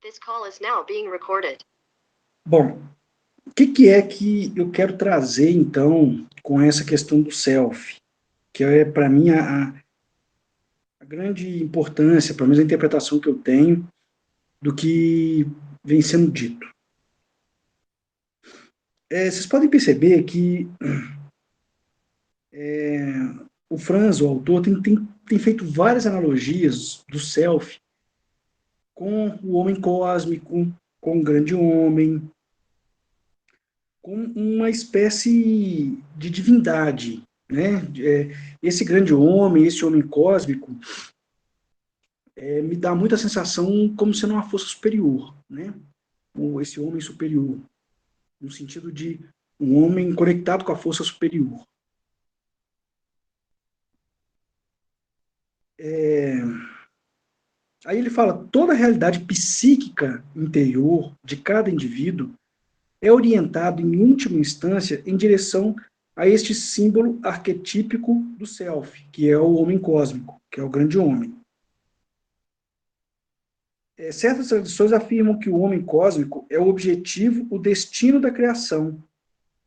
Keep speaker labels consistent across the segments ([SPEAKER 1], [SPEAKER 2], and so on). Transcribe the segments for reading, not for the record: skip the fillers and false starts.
[SPEAKER 1] This call is now being recorded.
[SPEAKER 2] Bom, o que é que eu quero trazer, então, com essa questão do self? Que é, para mim, a grande importância, pelo menos a interpretação que eu tenho, do que vem sendo dito. Vocês podem perceber que o Franz, o autor, tem feito várias analogias do self com o homem cósmico, com o grande homem, com uma espécie de divindade, né? Esse grande homem, esse homem cósmico, me dá muita sensação como sendo uma força superior, né? Ou esse homem superior, no sentido de um homem conectado com a força superior. Aí ele fala, toda a realidade psíquica interior de cada indivíduo é orientado, em última instância, em direção a este símbolo arquetípico do self, que é o homem cósmico, que é o grande homem. Certas tradições afirmam que o homem cósmico é o objetivo, o destino da criação.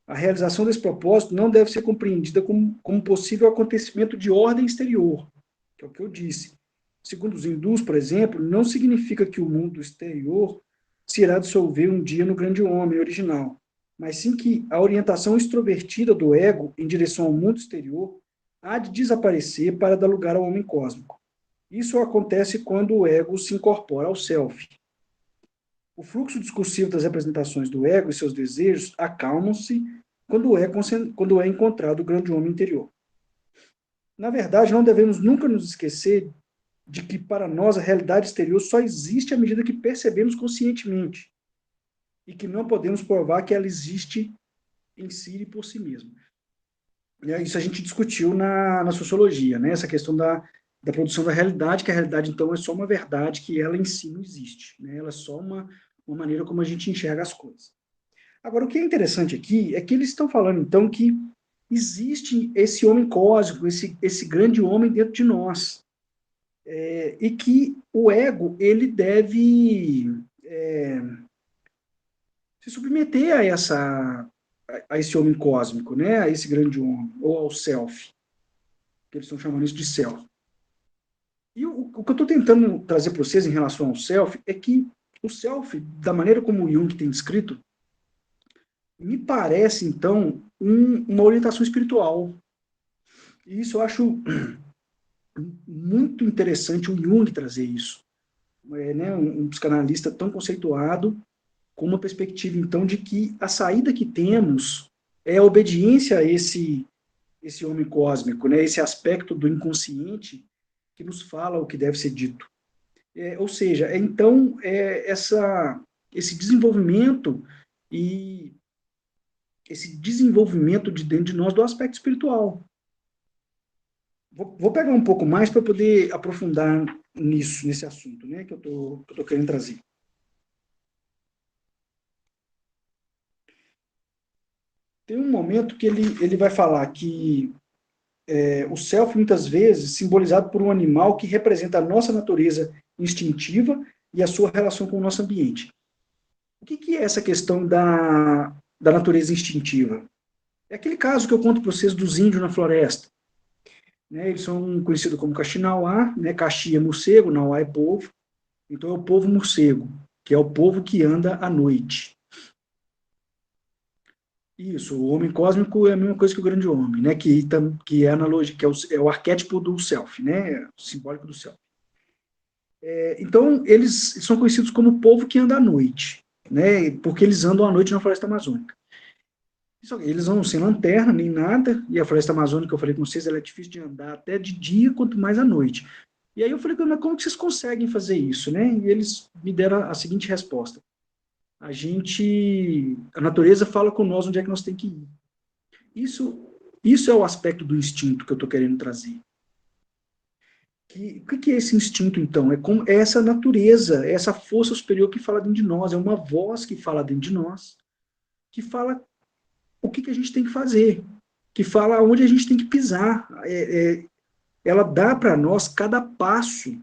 [SPEAKER 2] A realização desse propósito não deve ser compreendida como possível acontecimento de ordem exterior, que é o que eu disse. Segundo os hindus, por exemplo, não significa que o mundo exterior se irá dissolver um dia no grande homem original, mas sim que a orientação extrovertida do ego em direção ao mundo exterior há de desaparecer para dar lugar ao homem cósmico. Isso acontece quando o ego se incorpora ao self. O fluxo discursivo das representações do ego e seus desejos acalmam-se quando é encontrado o grande homem interior. Na verdade, não devemos nunca nos esquecer de que, para nós, a realidade exterior só existe à medida que percebemos conscientemente e que não podemos provar que ela existe em si e por si mesma. Isso a gente discutiu na sociologia, né? Essa questão da produção da realidade, que a realidade, então, é só uma verdade, que ela em si não existe. Né? Ela é só uma maneira como a gente enxerga as coisas. Agora, o que é interessante aqui é que eles estão falando, então, que existe esse homem cósmico, esse grande homem dentro de nós, e que o ego, ele deve se submeter a esse homem cósmico, né? A esse grande homem, ou ao self, que eles estão chamando isso de self. E o que eu estou tentando trazer para vocês em relação ao self é que o self, da maneira como o Jung tem descrito, me parece, então, uma orientação espiritual. E isso eu acho muito interessante o Jung trazer isso. Né, um psicanalista tão conceituado, com uma perspectiva, então, de que a saída que temos é a obediência a esse homem cósmico, né, esse aspecto do inconsciente que nos fala o que deve ser dito. Ou seja, então, esse desenvolvimento e esse desenvolvimento de dentro de nós do aspecto espiritual. Vou pegar um pouco mais para poder aprofundar nesse assunto, né, que eu tô querendo trazer. Tem um momento que ele vai falar que o self, muitas vezes, simbolizado por um animal que representa a nossa natureza instintiva e a sua relação com o nosso ambiente. O que é essa questão da natureza instintiva? É aquele caso que eu conto para vocês dos índios na floresta. Né, eles são conhecidos como Kaxinawá, né, Kaxi é morcego, Nauá é povo, então é o povo morcego, que é o povo que anda à noite. Isso, o homem cósmico é a mesma coisa que o grande homem, né, que é a analogia, que é o arquétipo do self, né, simbólico do self. Então, eles são conhecidos como o povo que anda à noite, né, porque eles andam à noite na floresta amazônica. Eles vão sem lanterna, nem nada, e a floresta amazônica, eu falei com vocês, ela é difícil de andar até de dia, quanto mais à noite. E aí eu falei, mas como que vocês conseguem fazer isso, né? E eles me deram a seguinte resposta. A natureza fala com nós onde é que nós temos que ir. Isso é o aspecto do instinto que eu estou querendo trazer. O que é esse instinto, então? É essa natureza, é essa força superior que fala dentro de nós, é uma voz que fala dentro de nós, que fala o que a gente tem que fazer, que fala onde a gente tem que pisar. Ela dá para nós cada passo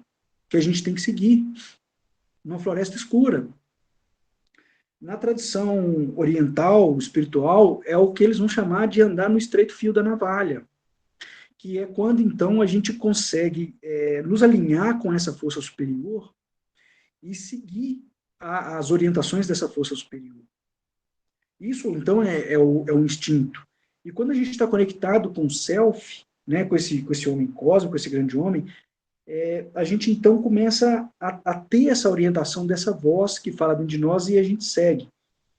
[SPEAKER 2] que a gente tem que seguir. numa floresta escura. Na tradição oriental, espiritual, é o que eles vão chamar de andar no estreito fio da navalha, que é quando, então, a gente consegue nos alinhar com essa força superior e seguir as orientações dessa força superior. Isso, então, é o instinto. E quando a gente está conectado com o self, né, com esse homem cósmico, com esse grande homem, a gente, então, começa a ter essa orientação dessa voz que fala dentro de nós e a gente segue.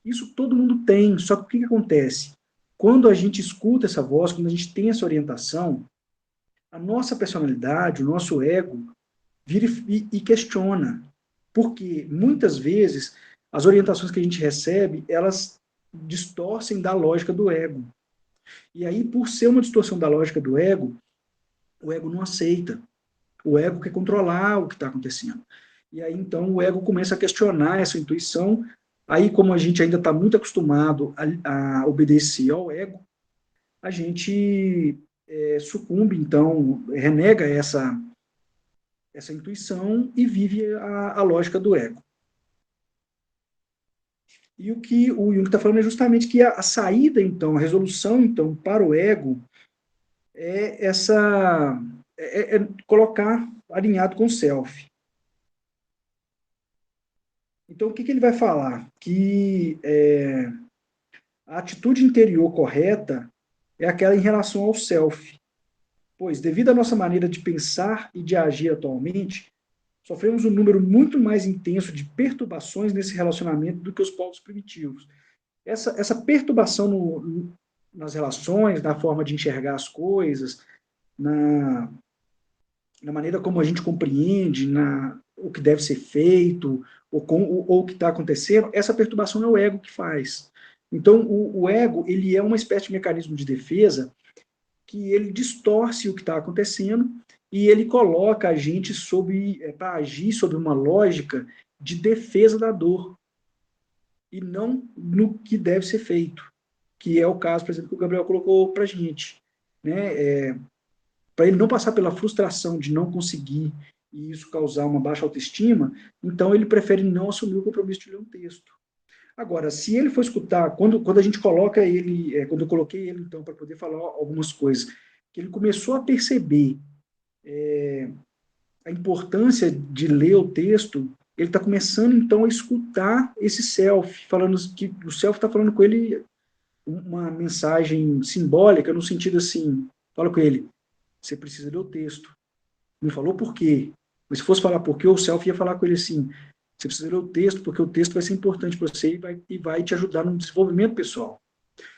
[SPEAKER 2] Isso todo mundo tem, só que o que acontece? Quando a gente escuta essa voz, quando a gente tem essa orientação, a nossa personalidade, o nosso ego, vira e questiona. Porque, muitas vezes, as orientações que a gente recebe, elas distorcem da lógica do ego. E aí, por ser uma distorção da lógica do ego, o ego não aceita. O ego quer controlar o que está acontecendo. E aí, então, o ego começa a questionar essa intuição. Aí, como a gente ainda está muito acostumado a obedecer ao ego, a gente sucumbe, então, renega essa intuição e vive a lógica do ego. E o que o Jung está falando é justamente que a saída, então, a resolução, então, para o ego é colocar alinhado com o self. Então, o que ele vai falar? Que a atitude interior correta é aquela em relação ao self. Pois, devido à nossa maneira de pensar e de agir atualmente, sofremos um número muito mais intenso de perturbações nesse relacionamento do que os povos primitivos. Essa perturbação nas relações, na forma de enxergar as coisas, na maneira como a gente compreende, o que deve ser feito, ou o que está acontecendo, essa perturbação é o ego que faz. Então, o ego, ele é uma espécie de mecanismo de defesa que ele distorce o que está acontecendo e ele coloca a gente para agir sob uma lógica de defesa da dor e não no que deve ser feito, que é o caso, por exemplo, que o Gabriel colocou para a gente, né? Para ele não passar pela frustração de não conseguir e isso causar uma baixa autoestima, então ele prefere não assumir o compromisso de ler um texto. Agora, se ele for escutar, quando a gente coloca ele, quando eu coloquei ele, então, para poder falar algumas coisas, que ele começou a perceber a importância de ler o texto, ele está começando, então, a escutar esse self, falando que o self está falando com ele uma mensagem simbólica, no sentido assim, fala com ele, você precisa ler o texto. Não falou por quê, mas se fosse falar por quê, o self ia falar com ele assim, você precisa ler o texto, porque o texto vai ser importante para você e vai te ajudar no desenvolvimento pessoal.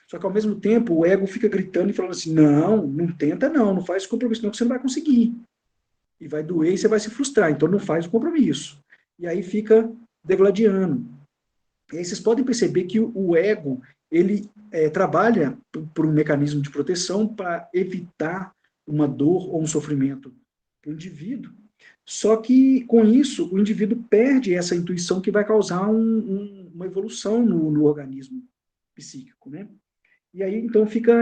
[SPEAKER 2] Só que, ao mesmo tempo, o ego fica gritando e falando assim, não tenta não faz compromisso não, que você não vai conseguir. E vai doer e você vai se frustrar, então não faz o compromisso. E aí fica degladiando. E aí vocês podem perceber que o ego, ele trabalha por um mecanismo de proteção para evitar uma dor ou um sofrimento para o indivíduo. Só que, com isso, o indivíduo perde essa intuição que vai causar uma evolução no organismo psíquico, né? E aí, então, fica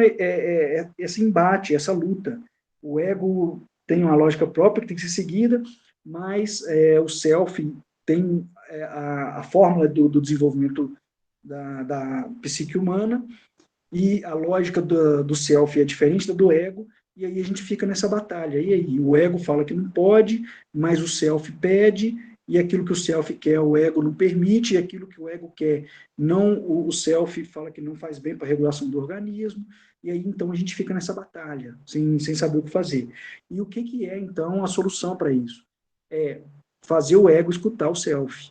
[SPEAKER 2] esse embate, essa luta. O ego tem uma lógica própria que tem que ser seguida, mas o self tem a fórmula do desenvolvimento da psique humana, e a lógica do self é diferente da do ego, e aí a gente fica nessa batalha. E aí o ego fala que não pode, mas o self pede, e aquilo que o self quer, o ego não permite, e aquilo que o ego quer, não, o self fala que não faz bem para a regulação do organismo, e aí então a gente fica nessa batalha, sem saber o que fazer. E o que é então a solução para isso? É fazer o ego escutar o self.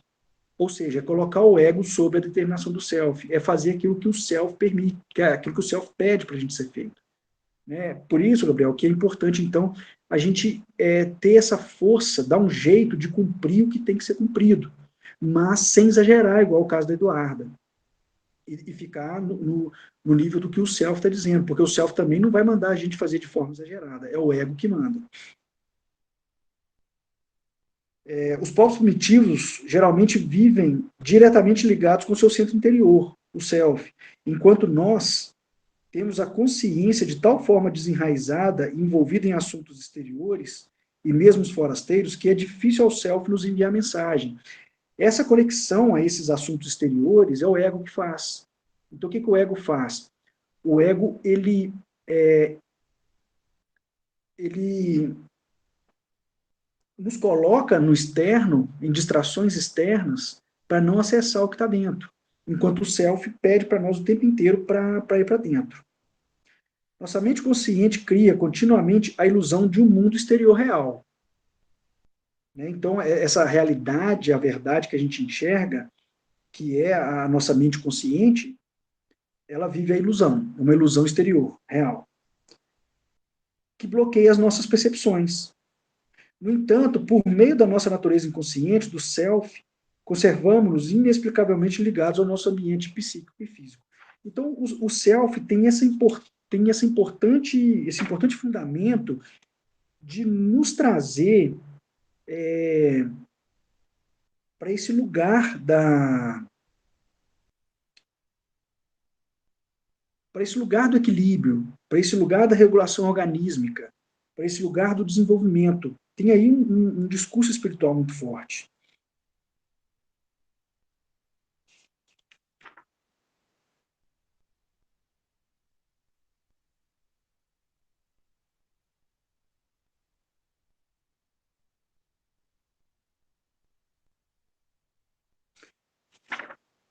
[SPEAKER 2] Ou seja, é colocar o ego sob a determinação do self, é fazer aquilo que o self permite, aquilo que o self pede para a gente ser feito. Né? Por isso, Gabriel, que é importante, então, a gente ter essa força, dar um jeito de cumprir o que tem que ser cumprido, mas sem exagerar, igual o caso da Eduarda, e ficar no nível do que o self está dizendo, porque o self também não vai mandar a gente fazer de forma exagerada, é o ego que manda. Os povos primitivos geralmente vivem diretamente ligados com o seu centro interior, o self, enquanto nós temos a consciência de tal forma desenraizada e envolvida em assuntos exteriores, e mesmo os forasteiros, que é difícil ao self nos enviar mensagem. Essa conexão a esses assuntos exteriores é o ego que faz. Então, o que, que o ego faz? O ego, ele nos coloca no externo, em distrações externas, para não acessar o que está dentro. Enquanto o self pede para nós o tempo inteiro para ir para dentro. Nossa mente consciente cria continuamente a ilusão de um mundo exterior real. Né? Então, essa realidade, a verdade que a gente enxerga, que é a nossa mente consciente, ela vive a ilusão, uma ilusão exterior, real, que bloqueia as nossas percepções. No entanto, por meio da nossa natureza inconsciente, do self, conservamos-nos inexplicavelmente ligados ao nosso ambiente psíquico e físico. Então, o self tem esse importante fundamento de nos trazer para esse lugar para esse lugar do equilíbrio, para esse lugar da regulação organísmica, para esse lugar do desenvolvimento. Tem aí um discurso espiritual muito forte.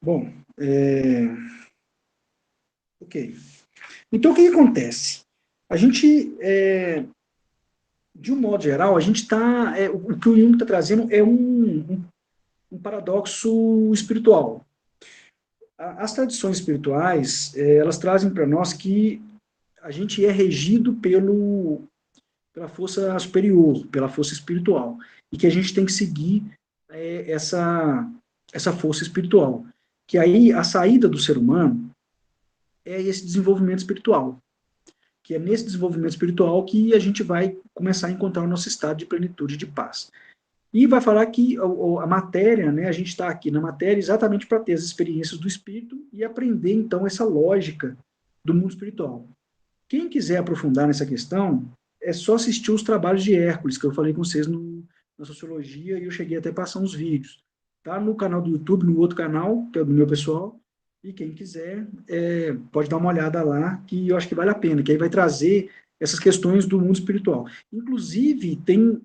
[SPEAKER 2] Bom, ok. Então, o que acontece? A gente, de um modo geral, a gente está. O que o Jung está trazendo é um paradoxo espiritual. As tradições espirituais, elas trazem para nós que a gente é regido pela força superior, pela força espiritual, e que a gente tem que seguir essa força espiritual. Que aí a saída do ser humano é esse desenvolvimento espiritual. Que é nesse desenvolvimento espiritual que a gente vai começar a encontrar o nosso estado de plenitude e de paz. E vai falar que a matéria, né, a gente está aqui na matéria exatamente para ter as experiências do espírito e aprender, então, essa lógica do mundo espiritual. Quem quiser aprofundar nessa questão, é só assistir os trabalhos de Hércules, que eu falei com vocês na Sociologia, e eu cheguei até a passar uns vídeos. Tá no canal do YouTube, no outro canal, que é do meu pessoal, e quem quiser pode dar uma olhada lá, que eu acho que vale a pena, que aí vai trazer essas questões do mundo espiritual. Inclusive, tem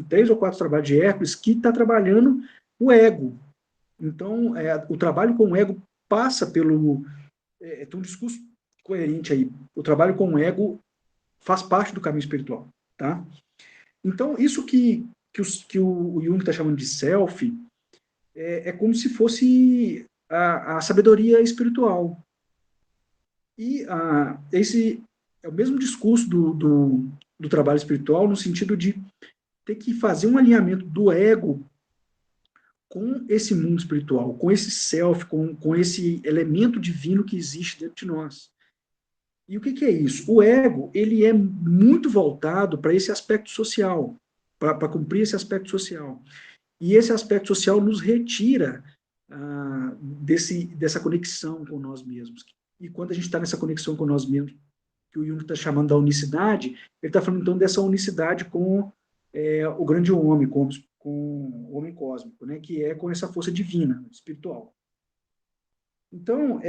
[SPEAKER 2] 3 ou 4 trabalhos de Hércules que está trabalhando o ego. Então, o trabalho com o ego passa pelo... tem um discurso coerente aí. O trabalho com o ego faz parte do caminho espiritual, tá? Então, isso que o Jung está chamando de self é como se fosse a sabedoria espiritual. E esse é o mesmo discurso do trabalho espiritual, no sentido de ter que fazer um alinhamento do ego com esse mundo espiritual, com esse self, com esse elemento divino que existe dentro de nós. E o que é isso? O ego, ele é muito voltado para esse aspecto social, para cumprir esse aspecto social. E esse aspecto social nos retira dessa conexão com nós mesmos. E quando a gente está nessa conexão com nós mesmos, que o Jung está chamando da unicidade, ele está falando então dessa unicidade com o grande homem, com o homem cósmico, né, que é com essa força divina, espiritual. Então,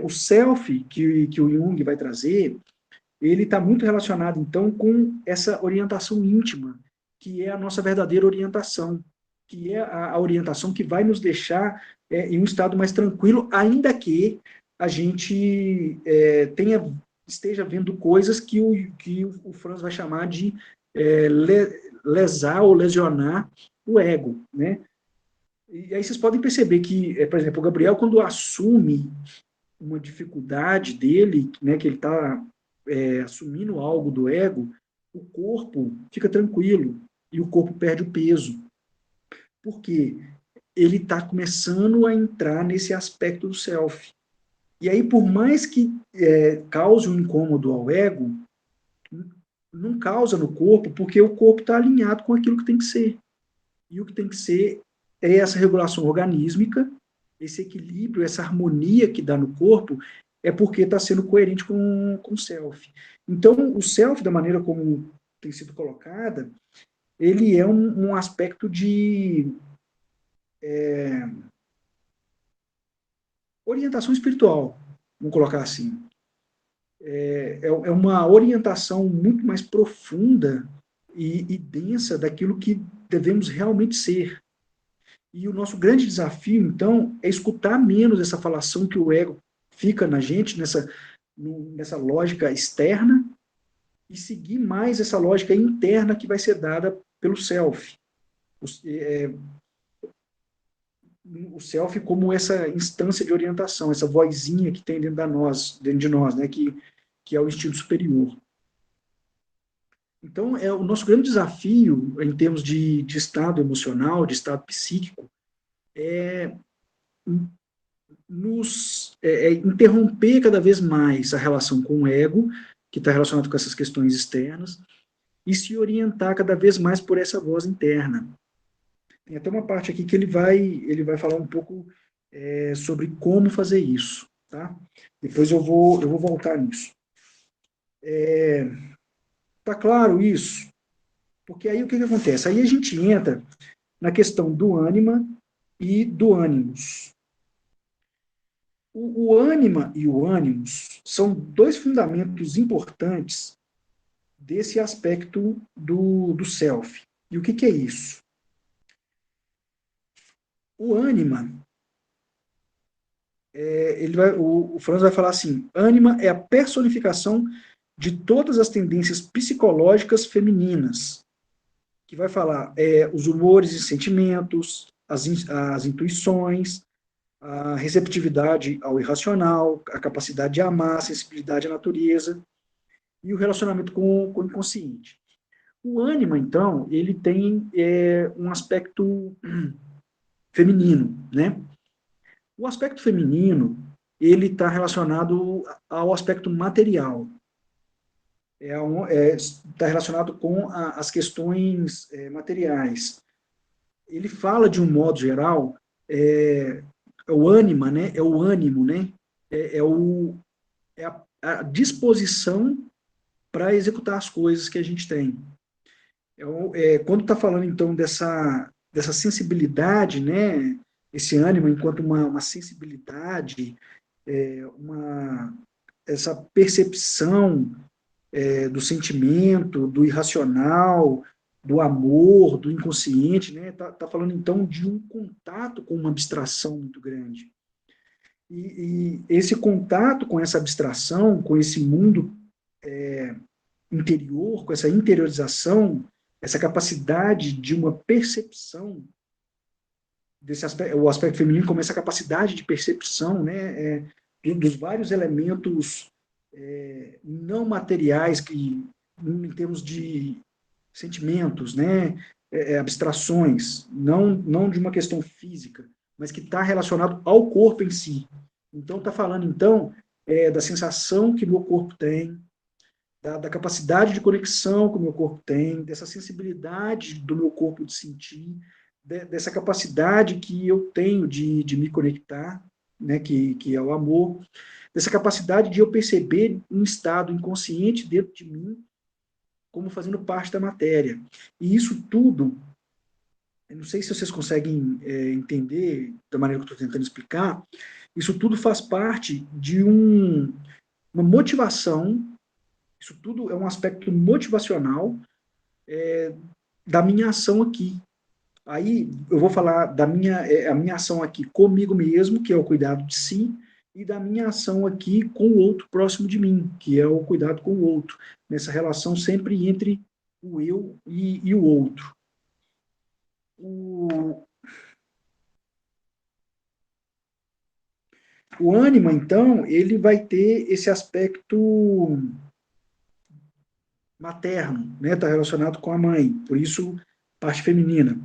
[SPEAKER 2] o self que o Jung vai trazer, ele está muito relacionado, então, com essa orientação íntima, que é a nossa verdadeira orientação, que é a orientação que vai nos deixar em um estado mais tranquilo, ainda que a gente esteja vendo coisas que o Franz vai chamar de lesar ou lesionar o ego, né? E aí vocês podem perceber que, por exemplo, o Gabriel, quando assume uma dificuldade dele, né, que ele está assumindo algo do ego, o corpo fica tranquilo e o corpo perde o peso. Por quê? Ele está começando a entrar nesse aspecto do self. E aí, por mais que cause um incômodo ao ego, não causa no corpo, porque o corpo está alinhado com aquilo que tem que ser. E o que tem que ser é essa regulação organísmica, esse equilíbrio, essa harmonia que dá no corpo, é porque está sendo coerente com o self. Então, o self, da maneira como tem sido colocada, ele é um aspecto orientação espiritual, vamos colocar assim. É uma orientação muito mais profunda e densa daquilo que devemos realmente ser. E o nosso grande desafio, então, é escutar menos essa falação que o ego fica na gente, nessa lógica externa, e seguir mais essa lógica interna que vai ser dada pelo self. O self como essa instância de orientação, essa vozinha que tem dentro de nós, né, que é o instinto superior. Então, o nosso grande desafio, em termos de estado emocional, de estado psíquico, é interromper cada vez mais a relação com o ego, que está relacionado com essas questões externas, e se orientar cada vez mais por essa voz interna. Tem até uma parte aqui que ele vai falar um pouco sobre como fazer isso, tá? Depois eu vou voltar nisso. Tá claro isso? Porque aí o que acontece? Aí a gente entra na questão do ânima e do ânimos. O ânima e o ânimos são dois fundamentos importantes desse aspecto do self. E o que é isso? O ânima, o Franz vai falar assim, ânima é a personificação de todas as tendências psicológicas femininas, que vai falar os humores e sentimentos, as intuições, a receptividade ao irracional, a capacidade de amar, a sensibilidade à natureza e o relacionamento com o inconsciente. O ânima, então, ele tem um aspecto feminino, né? O aspecto feminino, ele está relacionado ao aspecto material, está relacionado com as questões materiais. Ele fala, de um modo geral, o ânima, né? É o ânimo, né? A disposição para executar as coisas que a gente tem. Quando está falando, então, dessa sensibilidade, né? Esse ânimo enquanto uma sensibilidade, essa percepção do sentimento, do irracional, do amor, do inconsciente, né? Tá falando então de um contato com uma abstração muito grande. E esse contato com essa abstração, com esse mundo interior, com essa interiorização, essa capacidade de uma percepção desse aspecto, o aspecto feminino como essa capacidade de percepção, né, dos vários elementos não materiais que, em termos de sentimentos, né, abstrações, não de uma questão física, mas que está relacionado ao corpo em si. Então, está falando, então, da sensação que o meu corpo tem, da capacidade de conexão que o meu corpo tem, dessa sensibilidade do meu corpo de sentir, dessa capacidade que eu tenho de me conectar, né, que é o amor, dessa capacidade de eu perceber um estado inconsciente dentro de mim como fazendo parte da matéria. E isso tudo, eu não sei se vocês conseguem entender da maneira que eu estou tentando explicar, isso tudo faz parte de uma motivação, isso tudo é um aspecto motivacional da minha ação aqui. Aí eu vou falar a minha ação aqui comigo mesmo, que é o cuidado de si, e da minha ação aqui com o outro próximo de mim, que é o cuidado com o outro, nessa relação sempre entre o eu e o outro. O, o ânima, então, ele vai ter esse aspecto materno, né? Está relacionado com a mãe, por isso, parte feminina,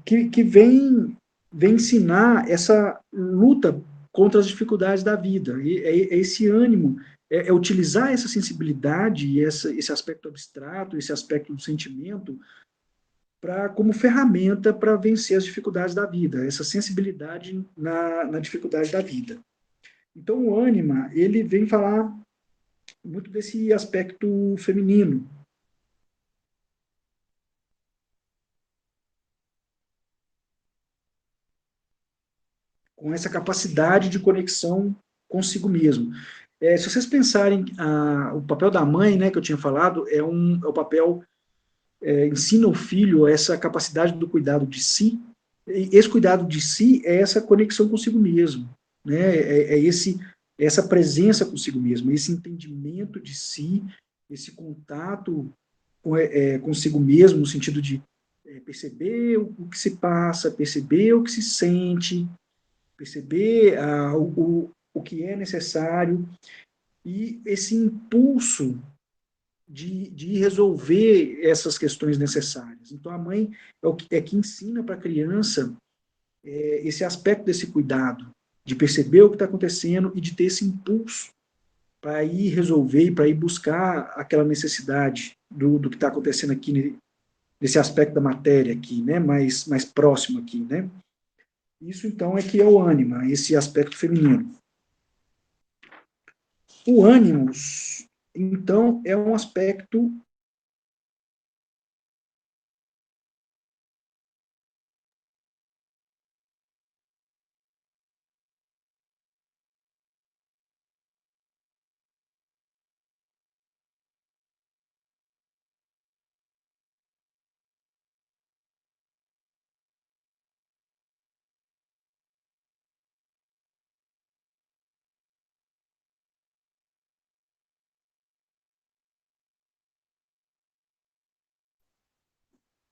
[SPEAKER 2] que vem ensinar essa luta contra as dificuldades da vida. E esse ânimo, utilizar essa sensibilidade e esse aspecto abstrato, esse aspecto do sentimento, como ferramenta para vencer as dificuldades da vida, essa sensibilidade na dificuldade da vida. Então, o ânima, ele vem falar muito desse aspecto feminino. com essa capacidade de conexão consigo mesmo. Se vocês pensarem, o papel da mãe, né, que eu tinha falado, é o papel, ensina o filho essa capacidade do cuidado de si. E esse cuidado de si é essa conexão consigo mesmo, né? Essa presença consigo mesmo, esse entendimento de si, esse contato consigo mesmo, no sentido de perceber o que se passa, perceber o que se sente, perceber o que é necessário, e esse impulso de resolver essas questões necessárias. Então, a mãe que ensina para a criança esse aspecto desse cuidado, de perceber o que está acontecendo e de ter esse impulso para ir resolver, para ir buscar aquela necessidade do que está acontecendo aqui, nesse aspecto da matéria aqui, né, mais próximo aqui, né. Isso, então, é que é o ânima, esse aspecto feminino. O ânimos, então, é um aspecto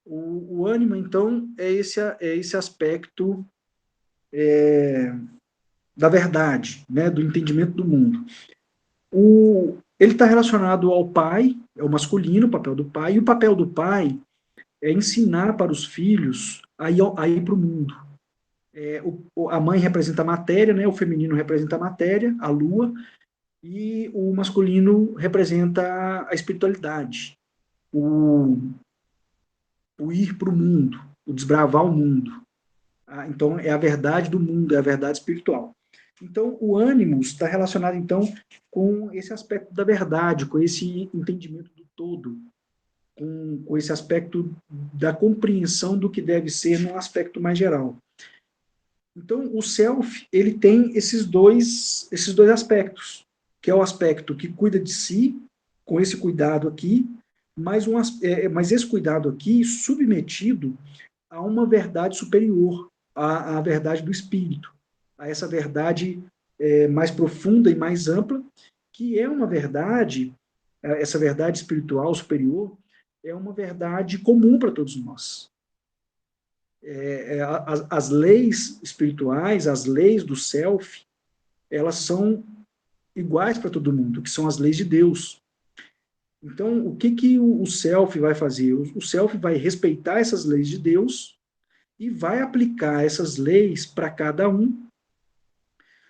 [SPEAKER 2] o ânima, então, é esse aspecto da verdade, né, do entendimento do mundo. Ele está relacionado ao pai, é o masculino, o papel do pai, e o papel do pai é ensinar para os filhos a ir para o mundo. A mãe representa a matéria, né, o feminino representa a matéria, a lua, e o masculino representa a espiritualidade, o, o ir para o mundo, o desbravar o mundo. Então, é a verdade do mundo, é a verdade espiritual. Então, o ânimos está relacionado, então, com esse aspecto da verdade, com esse entendimento do todo, com esse aspecto da compreensão do que deve ser num aspecto mais geral. Então, o self, ele tem esses dois aspectos, que é o aspecto que cuida de si, com esse cuidado aqui, mas esse cuidado aqui submetido a uma verdade superior, à verdade do espírito, a essa verdade mais profunda e mais ampla, que é uma verdade, essa verdade espiritual superior, é uma verdade comum para todos nós. As leis espirituais, as leis do self, elas são iguais para todo mundo, que são as leis de Deus. Então, o que o self vai fazer? O self vai respeitar essas leis de Deus e vai aplicar essas leis para cada um,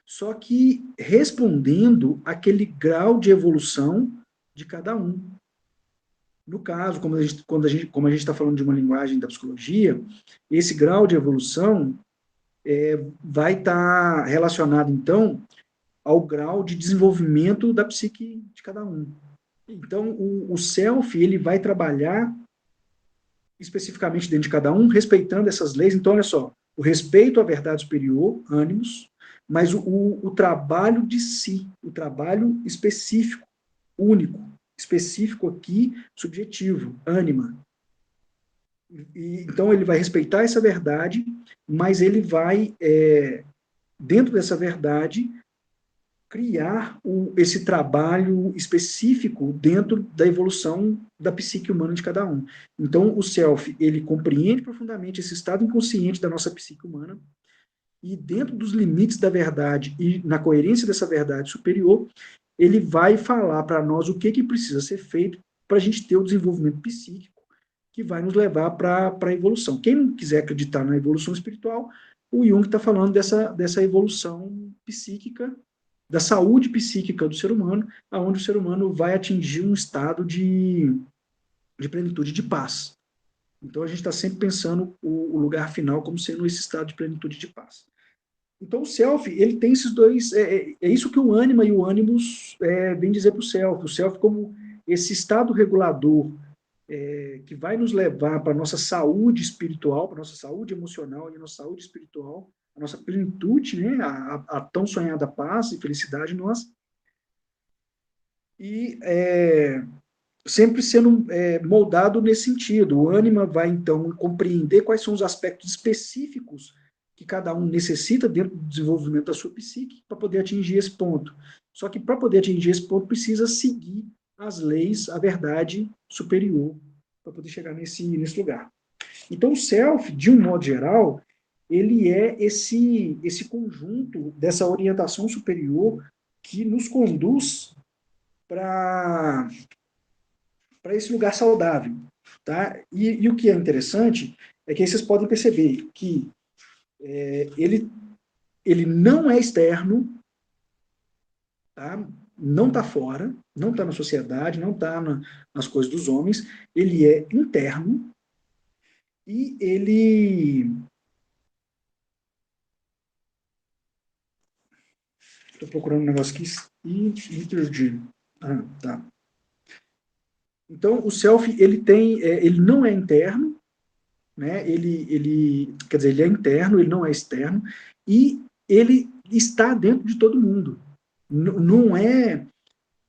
[SPEAKER 2] só que respondendo àquele grau de evolução de cada um. No caso, como a gente está falando de uma linguagem da psicologia, esse grau de evolução vai estar relacionado, então, ao grau de desenvolvimento da psique de cada um. Então, o self, ele vai trabalhar especificamente dentro de cada um, respeitando essas leis. Então, olha só, o respeito à verdade superior, ânimos, mas o trabalho de si, o trabalho específico, único, específico aqui, subjetivo, ânima. Então, ele vai respeitar essa verdade, mas ele vai, dentro dessa verdade, criar esse trabalho específico dentro da evolução da psique humana de cada um. Então, o self, ele compreende profundamente esse estado inconsciente da nossa psique humana, e dentro dos limites da verdade e na coerência dessa verdade superior, ele vai falar para nós o que precisa ser feito para a gente ter o desenvolvimento psíquico que vai nos levar para a evolução. Quem não quiser acreditar na evolução espiritual, o Jung está falando dessa evolução psíquica, da saúde psíquica do ser humano, aonde o ser humano vai atingir um estado de plenitude, de paz. Então, a gente está sempre pensando o lugar final como sendo esse estado de plenitude de paz. Então, o self, ele tem esses dois, isso que o ânima e o ânimos vem dizer para o self. O self como esse estado regulador que vai nos levar para a nossa saúde espiritual, para a nossa saúde emocional e a nossa saúde espiritual, a nossa plenitude, né, a tão sonhada paz e felicidade nossa, e sempre sendo moldado nesse sentido. O ânima vai, então, compreender quais são os aspectos específicos que cada um necessita dentro do desenvolvimento da sua psique para poder atingir esse ponto. Só que para poder atingir esse ponto, precisa seguir as leis, a verdade superior, para poder chegar nesse lugar. Então, o self, de um modo geral, ele é esse conjunto dessa orientação superior que nos conduz para esse lugar saudável. Tá? E o que é interessante é que aí vocês podem perceber que ele não é externo, tá? Não está fora, não está na sociedade, não está nas coisas dos homens, ele é interno e ele... Estou procurando um negócio aqui. Liturgy. Ah, tá. Então, o self, ele não é interno, né? Quer dizer, ele é interno, ele não é externo, e ele está dentro de todo mundo. Não é,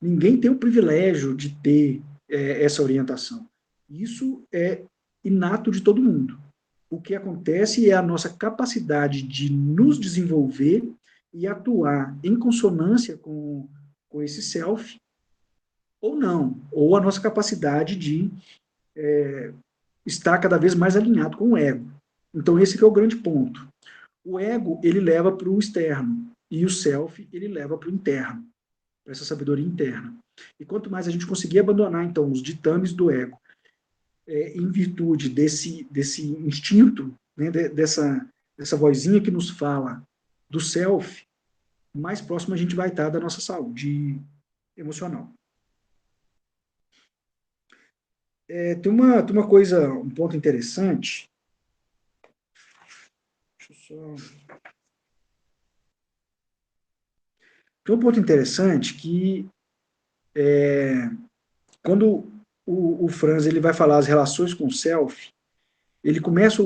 [SPEAKER 2] ninguém tem o privilégio de ter essa orientação. Isso é inato de todo mundo. O que acontece é a nossa capacidade de nos desenvolver e atuar em consonância com esse self, ou não, ou a nossa capacidade de estar cada vez mais alinhado com o ego. Então esse que é o grande ponto. O ego, ele leva para o externo, e o self, ele leva para o interno, para essa sabedoria interna. E quanto mais a gente conseguir abandonar, então, os ditames do ego, em virtude desse instinto, né, dessa vozinha que nos fala do self, mais próximo a gente vai estar da nossa saúde emocional. Tem uma coisa, um ponto interessante. Deixa eu só... Tem um ponto interessante que quando o Franz ele vai falar as relações com o self, ele começa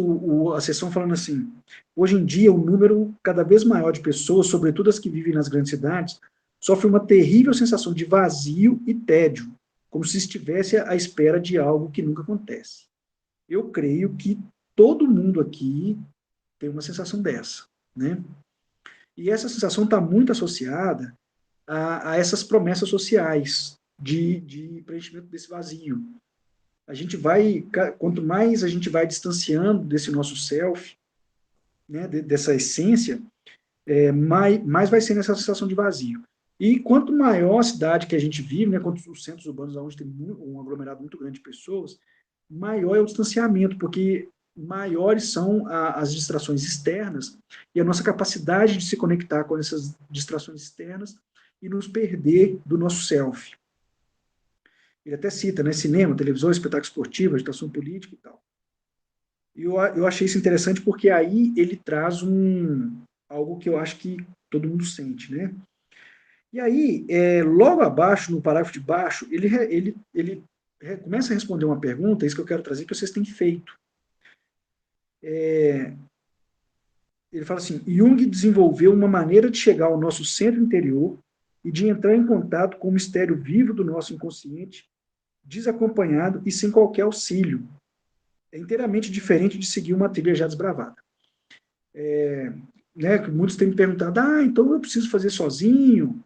[SPEAKER 2] a sessão falando assim: hoje em dia, um número cada vez maior de pessoas, sobretudo as que vivem nas grandes cidades, sofre uma terrível sensação de vazio e tédio, como se estivesse à espera de algo que nunca acontece. Eu creio que todo mundo aqui tem uma sensação dessa, né? E essa sensação está muito associada a essas promessas sociais de preenchimento desse vazio. A gente vai, quanto mais a gente vai distanciando desse nosso self, né, dessa essência, mais vai sendo essa sensação de vazio. E quanto maior a cidade que a gente vive, né, quanto os centros urbanos onde tem um aglomerado muito grande de pessoas, maior é o distanciamento, porque maiores são as distrações externas e a nossa capacidade de se conectar com essas distrações externas e nos perder do nosso self. Ele até cita, né, cinema, televisão, espetáculo esportivo, agitação política e tal. E eu achei isso interessante porque aí ele traz algo que eu acho que todo mundo sente, né? E aí, logo abaixo, no parágrafo de baixo, ele começa a responder uma pergunta, isso que eu quero trazer, que vocês têm feito. Ele fala assim: Jung desenvolveu uma maneira de chegar ao nosso centro interior e de entrar em contato com o mistério vivo do nosso inconsciente, desacompanhado e sem qualquer auxílio. É inteiramente diferente de seguir uma trilha já desbravada. Né, muitos têm me perguntado: então eu preciso fazer sozinho,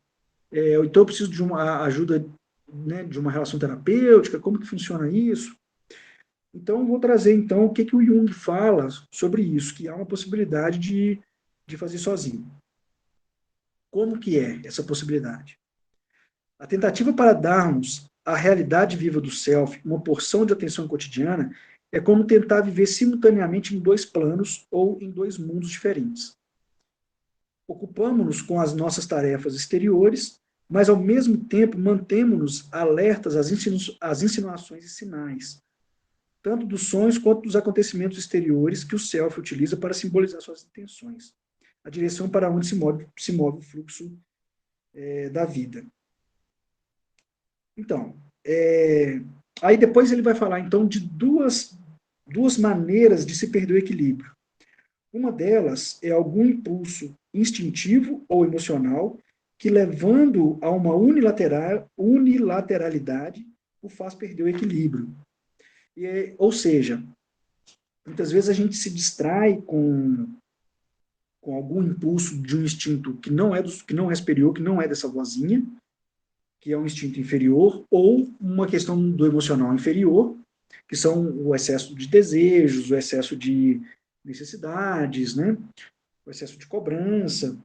[SPEAKER 2] ou então eu preciso de uma ajuda, né, de uma relação terapêutica, como que funciona isso? Então, eu vou trazer, então, o que o Jung fala sobre isso, que há uma possibilidade de fazer sozinho. Como que é essa possibilidade? A tentativa para darmos à realidade viva do self uma porção de atenção cotidiana é como tentar viver simultaneamente em dois planos ou em dois mundos diferentes. Ocupamos-nos com as nossas tarefas exteriores, mas ao mesmo tempo mantemos-nos alertas às insinuações e sinais, tanto dos sonhos quanto dos acontecimentos exteriores que o self utiliza para simbolizar suas intenções, a direção para onde se move o fluxo da vida. Então, aí depois ele vai falar então de duas maneiras de se perder o equilíbrio. Uma delas é algum impulso instintivo ou emocional que, levando a uma unilateralidade, o faz perder o equilíbrio. Ou seja, muitas vezes a gente se distrai com algum impulso de um instinto que não é superior, que não é dessa vozinha, que é um instinto inferior, ou uma questão do emocional inferior, que são o excesso de desejos, o excesso de necessidades, né? O excesso de cobrança.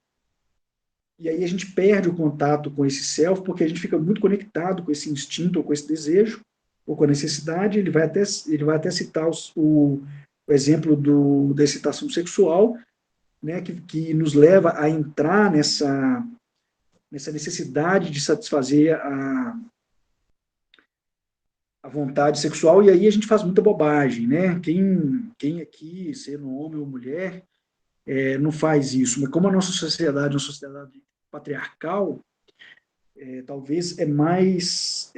[SPEAKER 2] E aí a gente perde o contato com esse self, porque a gente fica muito conectado com esse instinto, ou com esse desejo, ou com a necessidade. Ele vai até citar o exemplo da excitação sexual, né, que nos leva a entrar nessa necessidade de satisfazer a vontade sexual, e aí a gente faz muita bobagem, né? Quem aqui, sendo homem ou mulher, não faz isso? Mas como a nossa sociedade é uma sociedade patriarcal, talvez é mais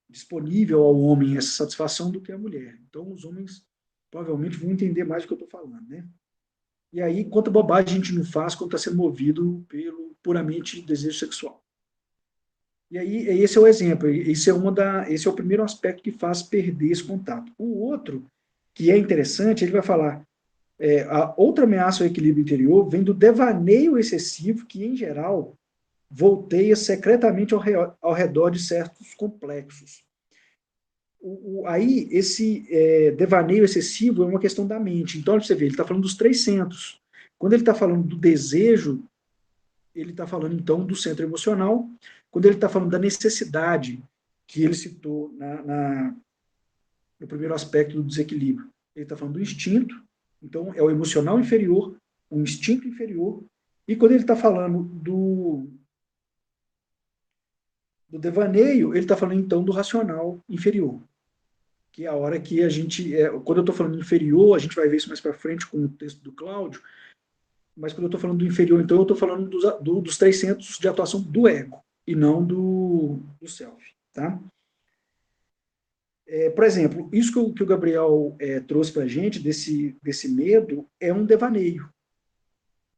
[SPEAKER 2] disponível ao homem essa satisfação do que à mulher. Então, os homens provavelmente vão entender mais do que eu estou falando, né? E aí, quanta bobagem a gente não faz quando está sendo movido pelo puramente desejo sexual. E aí, esse é o exemplo, esse é o primeiro aspecto que faz perder esse contato. O outro, que é interessante, ele vai falar, a outra ameaça ao equilíbrio interior vem do devaneio excessivo que, em geral, volteia secretamente ao redor de certos complexos. Aí, esse devaneio excessivo é uma questão da mente. Então, você vê, ele está falando dos três centros. Quando ele está falando do desejo, ele está falando, então, do centro emocional. Quando ele está falando da necessidade, que ele citou no primeiro aspecto do desequilíbrio, ele está falando do instinto. Então, é o emocional inferior, o instinto inferior. E quando ele está falando do devaneio, ele está falando, então, do racional inferior, que é a hora que a gente, quando eu estou falando inferior, a gente vai ver isso mais para frente com o texto do Cláudio, mas quando eu estou falando do inferior, então eu estou falando dos três centros de atuação do ego, e não do self. Tá? Por exemplo, isso que o Gabriel trouxe para a gente, desse medo, é um devaneio,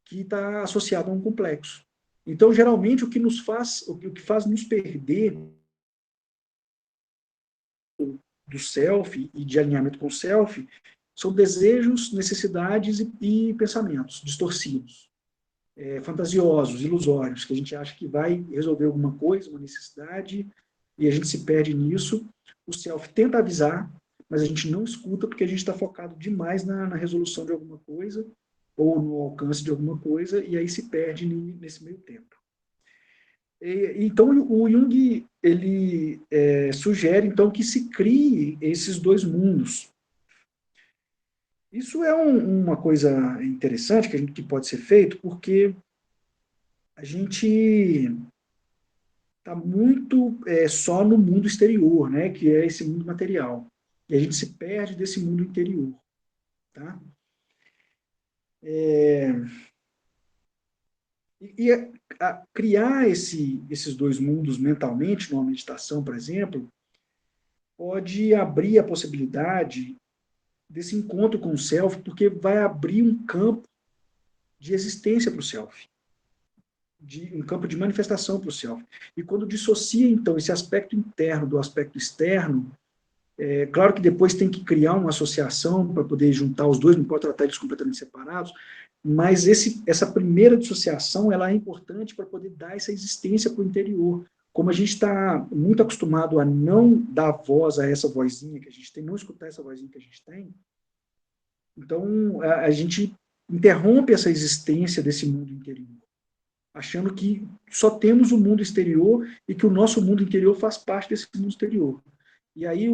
[SPEAKER 2] que está associado a um complexo. Então, geralmente, o que faz nos perder do self e de alinhamento com o self são desejos, necessidades e pensamentos distorcidos, fantasiosos, ilusórios, que a gente acha que vai resolver alguma coisa, uma necessidade, e a gente se perde nisso. O self tenta avisar, mas a gente não escuta porque a gente está focado demais na resolução de alguma coisa ou no alcance de alguma coisa, e aí se perde nesse meio tempo. Então, o Jung ele sugere então que se crie esses dois mundos. Isso é uma coisa interessante que pode ser feito, porque a gente está muito só no mundo exterior, né, que é esse mundo material. E a gente se perde desse mundo interior. Tá? Criar esses dois mundos mentalmente, numa meditação, por exemplo, pode abrir a possibilidade desse encontro com o self, porque vai abrir um campo de existência para o self, um campo de manifestação para o self. E quando dissocia, então, esse aspecto interno do aspecto externo, claro que depois tem que criar uma associação para poder juntar os dois, não pode tratar eles completamente separados, mas essa primeira dissociação ela é importante para poder dar essa existência para o interior. Como a gente está muito acostumado a não dar voz a essa vozinha que a gente tem, não escutar essa vozinha que a gente tem, então a gente interrompe essa existência desse mundo interior, achando que só temos o mundo exterior e que o nosso mundo interior faz parte desse mundo exterior. E aí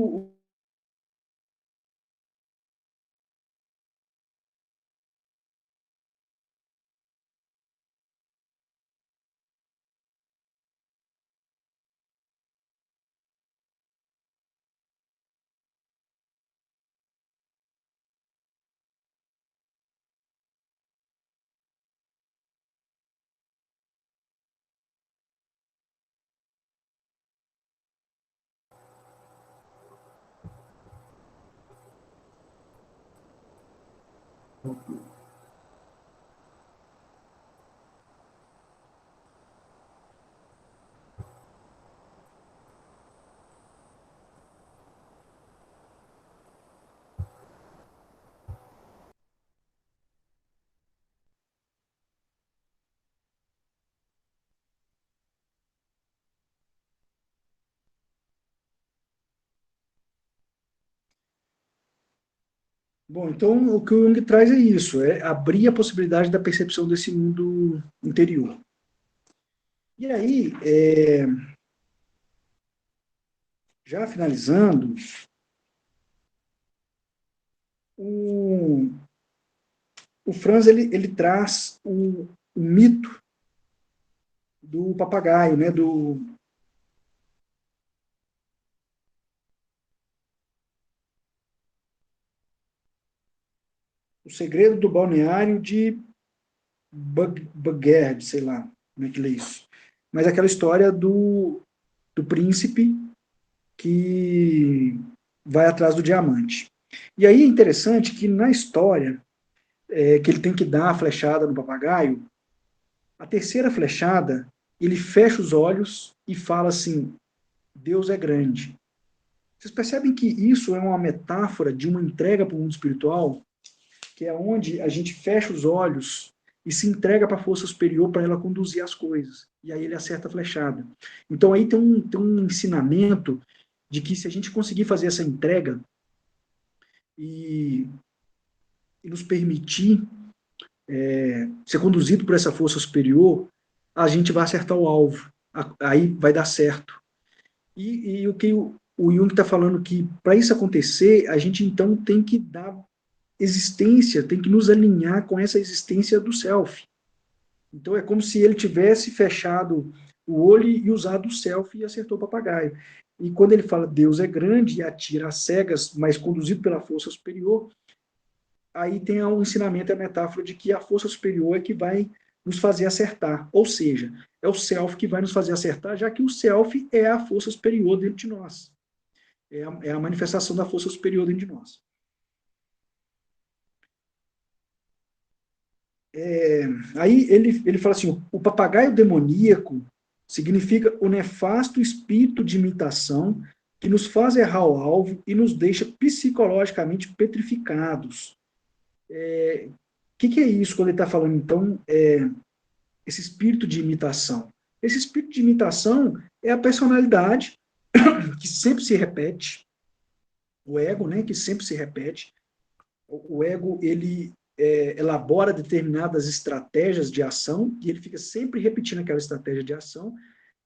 [SPEAKER 2] Bom, então o que o Jung traz é isso, é abrir a possibilidade da percepção desse mundo interior. E aí, já finalizando, o, o Franz ele traz o mito do papagaio, né, o segredo do balneário de Bugerd, sei lá como é que lê isso. Mas aquela história do príncipe que vai atrás do diamante. E aí é interessante que na história, que ele tem que dar a flechada no papagaio, a terceira flechada, ele fecha os olhos e fala assim, Deus é grande. Vocês percebem que isso é uma metáfora de uma entrega para o mundo espiritual, que é onde a gente fecha os olhos e se entrega para a força superior para ela conduzir as coisas. E aí ele acerta a flechada. Então aí tem um ensinamento de que se a gente conseguir fazer essa entrega e, e nos permitir ser conduzido por essa força superior, a gente vai acertar o alvo. Aí vai dar certo. E o que o Jung está falando que para isso acontecer, a gente então tem que dar existência, tem que nos alinhar com essa existência do self. Então é como se ele tivesse fechado o olho e usado o self e acertou o papagaio. E quando ele fala Deus é grande e atira às cegas, mas conduzido pela força superior, aí tem um ensinamento, a metáfora de que a força superior é que vai nos fazer acertar. Ou seja, é o self que vai nos fazer acertar, já que o self é a força superior dentro de nós. É a manifestação da força superior dentro de nós. Aí ele fala assim, o papagaio demoníaco significa o nefasto espírito de imitação que nos faz errar o alvo e nos deixa psicologicamente petrificados. Que é isso quando ele está falando, então, esse espírito de imitação? Esse espírito de imitação é a personalidade que sempre se repete, o ego, né, que sempre se repete. O ego, ele elabora determinadas estratégias de ação e ele fica sempre repetindo aquela estratégia de ação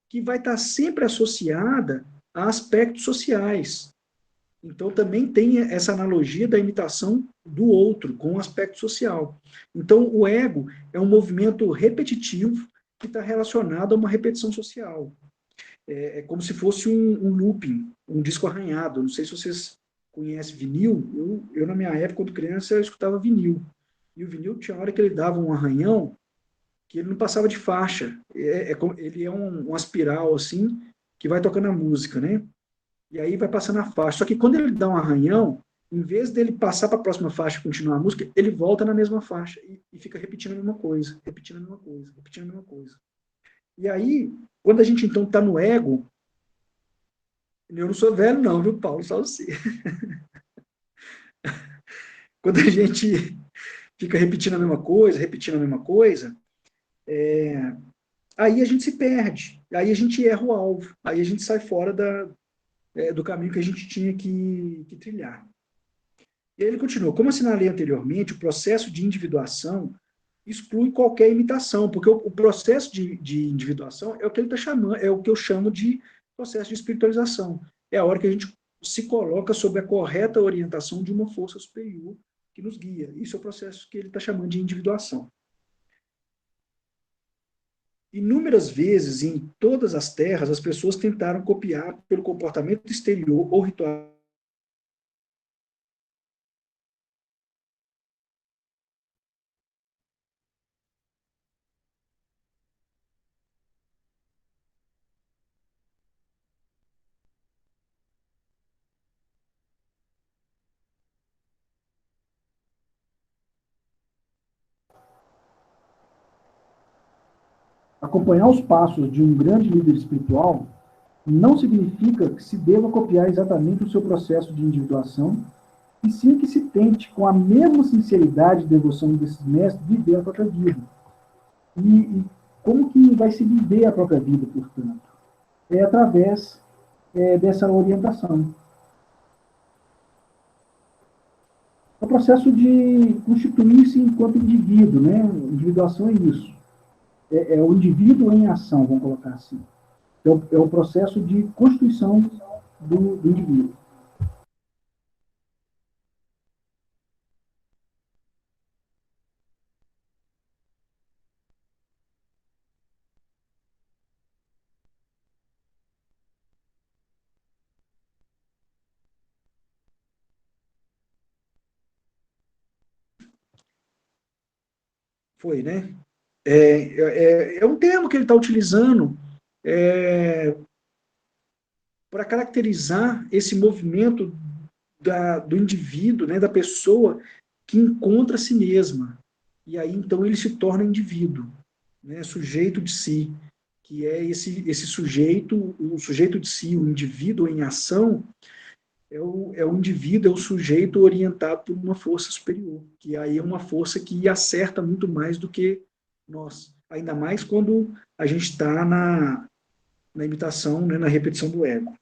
[SPEAKER 2] que vai estar sempre associada a aspectos sociais. Então, também tem essa analogia da imitação do outro com o aspecto social. Então, o ego é um movimento repetitivo que está relacionado a uma repetição social. É como se fosse um looping, um disco arranhado. Não sei se vocês conhecem vinil. Na minha época, quando criança, eu escutava vinil. E o vinil tinha hora que ele dava um arranhão que ele não passava de faixa. Ele é uma espiral, assim, que vai tocando a música, né? E aí vai passando a faixa. Só que quando ele dá um arranhão, em vez dele passar para a próxima faixa e continuar a música, ele volta na mesma faixa e fica repetindo a mesma coisa, repetindo a mesma coisa, repetindo a mesma coisa. E aí, quando a gente então está no ego, eu não sou velho não, viu, Paulo? Só você. Quando a gente fica repetindo a mesma coisa, aí a gente se perde, aí a gente erra o alvo, aí a gente sai fora do caminho que a gente tinha que trilhar. E aí ele continua, como assinalei anteriormente, o processo de individuação exclui qualquer imitação, porque o processo de individuação é o que ele está chamando, é o que eu chamo de processo de espiritualização. É a hora que a gente se coloca sob a correta orientação de uma força superior que nos guia. Isso é o processo que ele está chamando de individuação. Inúmeras vezes, em todas as terras, as pessoas tentaram copiar pelo comportamento exterior ou ritual acompanhar os passos de um grande líder espiritual não significa que se deva copiar exatamente o seu processo de individuação, e sim que se tente, com a mesma sinceridade e devoção desses mestres, viver a própria vida. E como que vai se viver a própria vida, portanto? É através dessa orientação. Só processo de constituir-se enquanto indivíduo, né? Individuação é isso. É o indivíduo em ação, vamos colocar assim. É o processo de constituição do indivíduo. Foi, né? É um termo que ele está utilizando para caracterizar esse movimento do indivíduo, né, da pessoa que encontra a si mesma. E aí, então, ele se torna indivíduo, né, sujeito de si, que é esse sujeito, o sujeito de si, o indivíduo em ação, é o indivíduo, é o sujeito orientado por uma força superior, que aí é uma força que acerta muito mais do que nós. Ainda mais quando a gente está na imitação, né, na repetição do ego.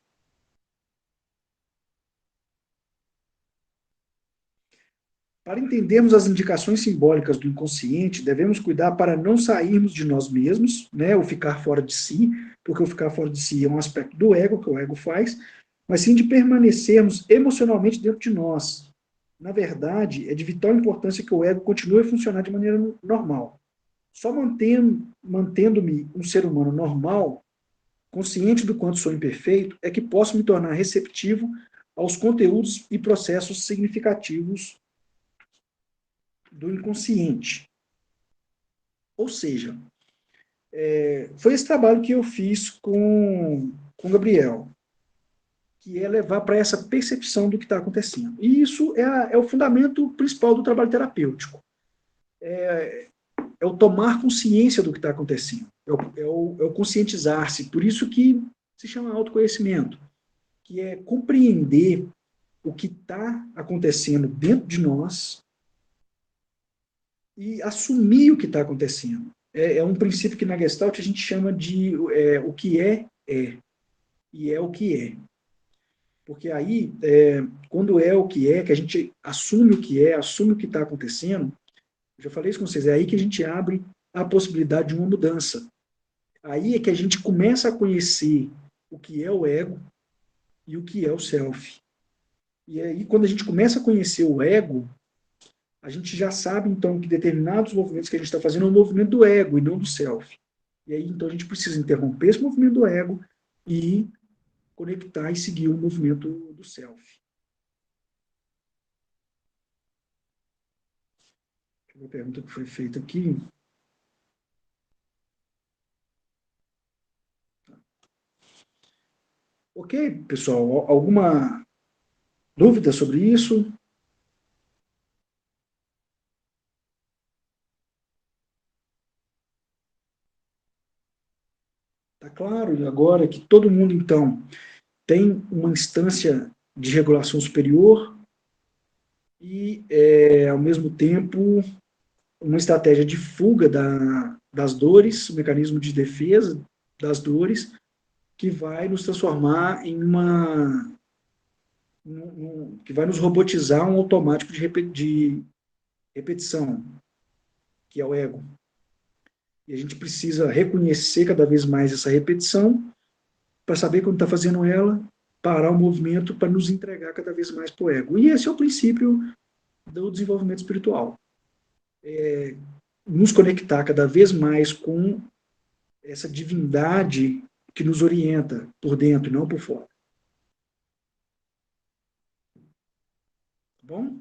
[SPEAKER 2] Para entendermos as indicações simbólicas do inconsciente, devemos cuidar para não sairmos de nós mesmos, né, ou ficar fora de si, porque o ficar fora de si é um aspecto do ego, que o ego faz, mas sim de permanecermos emocionalmente dentro de nós. Na verdade, é de vital importância que o ego continue a funcionar de maneira normal. Só mantendo-me um ser humano normal, consciente do quanto sou imperfeito, é que posso me tornar receptivo aos conteúdos e processos significativos do inconsciente. Ou seja, foi esse trabalho que eu fiz com o Gabriel, que é levar para essa percepção do que está acontecendo. E isso é o fundamento principal do trabalho terapêutico. É o tomar consciência do que está acontecendo. É o conscientizar-se. Por isso que se chama autoconhecimento, que é compreender o que está acontecendo dentro de nós e assumir o que está acontecendo. É um princípio que na Gestalt a gente chama de o que é, e é o que é. Porque aí, quando é o que é, que a gente assume o que é, assume o que está acontecendo, eu já falei isso com vocês, é aí que a gente abre a possibilidade de uma mudança. Aí é que a gente começa a conhecer o que é o ego e o que é o self. E aí, quando a gente começa a conhecer o ego, a gente já sabe, então, que determinados movimentos que a gente está fazendo é um movimento do ego e não do self. E aí, então, a gente precisa interromper esse movimento do ego e conectar e seguir o movimento do self. Uma pergunta que foi feita aqui. Ok, pessoal, alguma dúvida sobre isso? Tá claro, e agora que todo mundo, então, tem uma instância de regulação superior e, ao mesmo tempo, uma estratégia de fuga das dores, um mecanismo de defesa das dores, que vai nos transformar em que vai nos robotizar um automático de repetição, que é o ego. E a gente precisa reconhecer cada vez mais essa repetição para saber quando está fazendo ela, parar o movimento para nos entregar cada vez mais para o ego. E esse é o princípio do desenvolvimento espiritual. Nos conectar cada vez mais com essa divindade que nos orienta por dentro e não por fora. Tá bom?